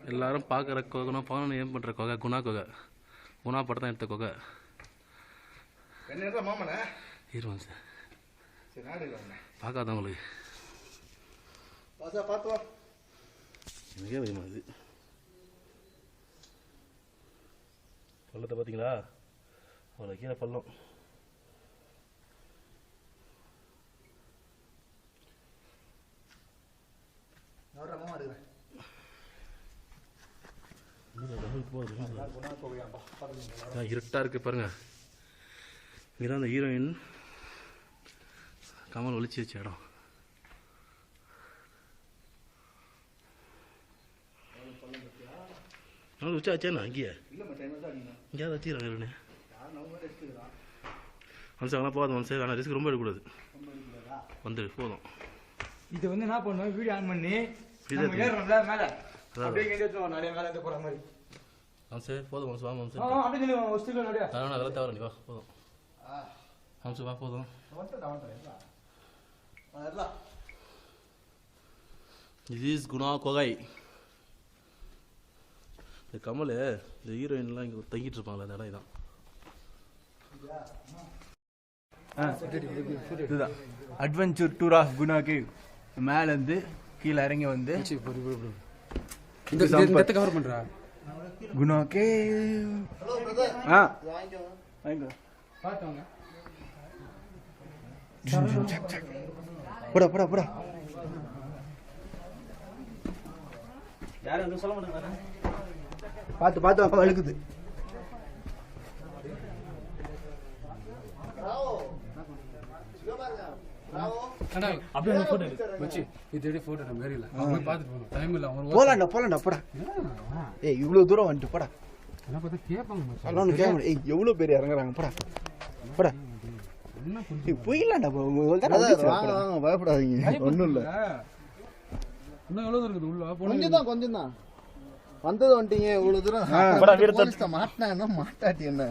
எல்லாரும் பார்க்குற கொகைனா பவன் ஏம் பண்ணுற கொகை குணா படம் தான் எடுத்த கொகை இருவாங்க சார் பார்க்காதவங்களுக்கு எனக்கே பயமா இது பள்ளத்தை பார்த்தீங்களா அவ்வளோ கீழே பள்ளம் இருட்டா இருக்கு பாருங்க. இங்கதான் அந்த ஹீரோயின் கமல் ஒளிச்சு வச்ச இடம். வச்சாச்சேண்ணா இங்கேயே இங்கேயாவது வச்சுக்கிறாங்க மனுஷங்களாம் போகாது மனுஷன் ஆனால் ரிஸ்க் ரொம்ப எடுக்கக்கூடாது. வந்துடு போதும். இது வந்து என்ன பண்ணுவோம் வீடியோ ஆன் பண்ணி மேலே போதும் அதெல்லாம் தவறு நீ வா போதும் ஹம்சு வா போதும். திஸ் இஸ் குணா கொகை. இந்த கமல் இந்த ஹீரோயின்லாம் இங்கே தங்கிட்டு இருப்பாங்களே அந்த இடம் இதுதான் adventure tour of Guna cave. மேலேருந்து கீழே இறங்கி வந்து இந்த கவர் பண்றா குணா கேவ். பார்த்தோங்க போடா போடா போடா. யாரும் எதுவும் சொல்ல மாட்டாங்க. பார்த்து பார்த்து வழுக்குது. இவ்வளவு தூரம் வந்துட்டு போடா. எவ்வளவு பேர் இறங்குறாங்க போடா போடா. பயப்படாதீங்க ஒண்ணும் இல்ல. கொஞ்சம் தான் வந்தது வந்துட்டீங்க இவ்வளவு தூரம் மாட்டினா மாட்டாட்டி என்ன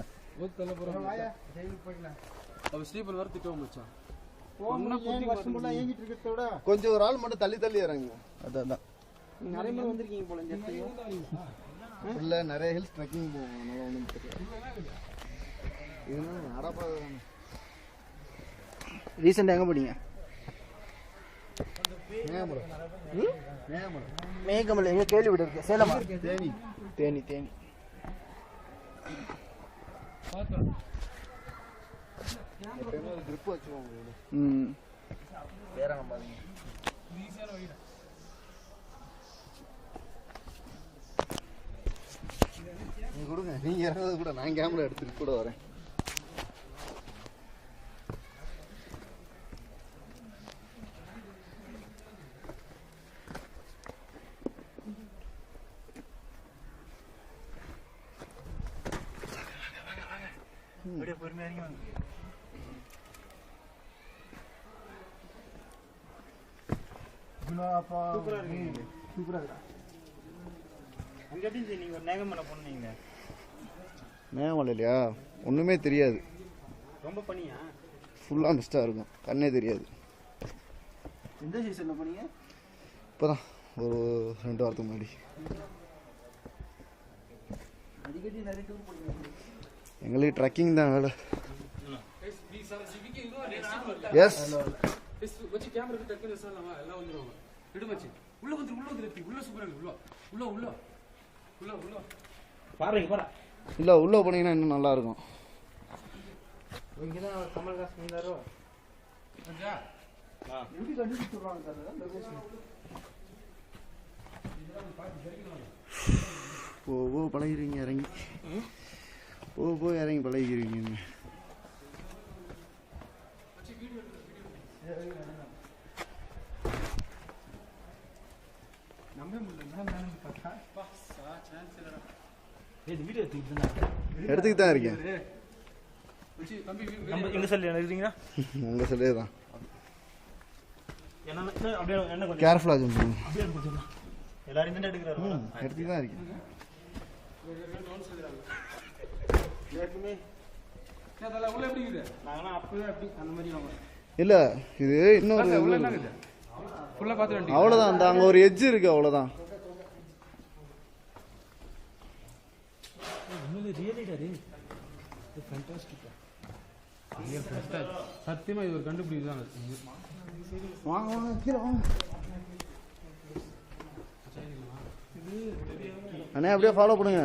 கொஞ்சம் ஒரு ஆள் மட்டும் தள்ளி இறங்க. அதான் நிறைய பேர் வந்திருக்கீங்க போல இல்ல நிறைய ஹில்ஸ் ட்ரெக்கிங் போவோம். ஒன்றும் தெரியாது. ரீசெண்டாக எங்கே போனீங்க? மேகமலை எங்கே கேள்விப்பட்டு இருக்கு? சேலமா? தேனி தேனி தேனி. கொடுங்க நீங்க இறங்குறது கூட நான் கேமரா எடுத்துட்டு கூட வரேன். பொறுமையா மேகமலை இல்லையா ஒண்ணுமே தெரியாது. ரொம்ப பனியா ஃபுல்லா மிஸ்டா இருக்கும். கண்ணே தெரியாது. எந்த சீசன்ல போனீங்க? இப்பதான் ஒரு 2 வாரத்துக்கு முன்னாடி. அடிக்கடி நிறைய டூர் போறீங்க. எங்களுக்கு ட்ரெக்கிங் தான் வேலை. எஸ் வச்சி கேமரா கிட்ட டக்கு சொல்லலாமா எல்லாம் வந்துருவாங்க. இடு மச்சி உள்ள வந்து உள்ள சூப்பரா இருக்கு. உள்ள பாருங்க பாரு. இல்ல உள்ள போனீங்கன்னா இன்னும் நல்லா இருக்கும். இங்க தான் கமல்ஹாசன் இருந்தாரோ. அஞ்சா எப்படி கண்டிச்சு சொல்றாங்க சார் லொகேஷன். ஓ பழகிறீங்க இறங்கி. போய் இறங்கி பழகிறீங்க. எடுத்துக்கிட்டு தான் இருக்கேன். உங்க சொல்லே தான் கேர்ஃபுல்லா எடுத்துக்கிட்டு தான் இருக்கேன். இல்ல இது இன்னொரு அவ்வளவுதான். அந்த அங்க ஒரு எட்ஜ் இருக்கு அவ்வளவுதான். சத்தியமா இது ஒரு கண்டுபிடிதான். வாங்க வாங்க கீழே வாங்க அண்ணே, அப்படியே ஃபாலோ பண்ணுங்க.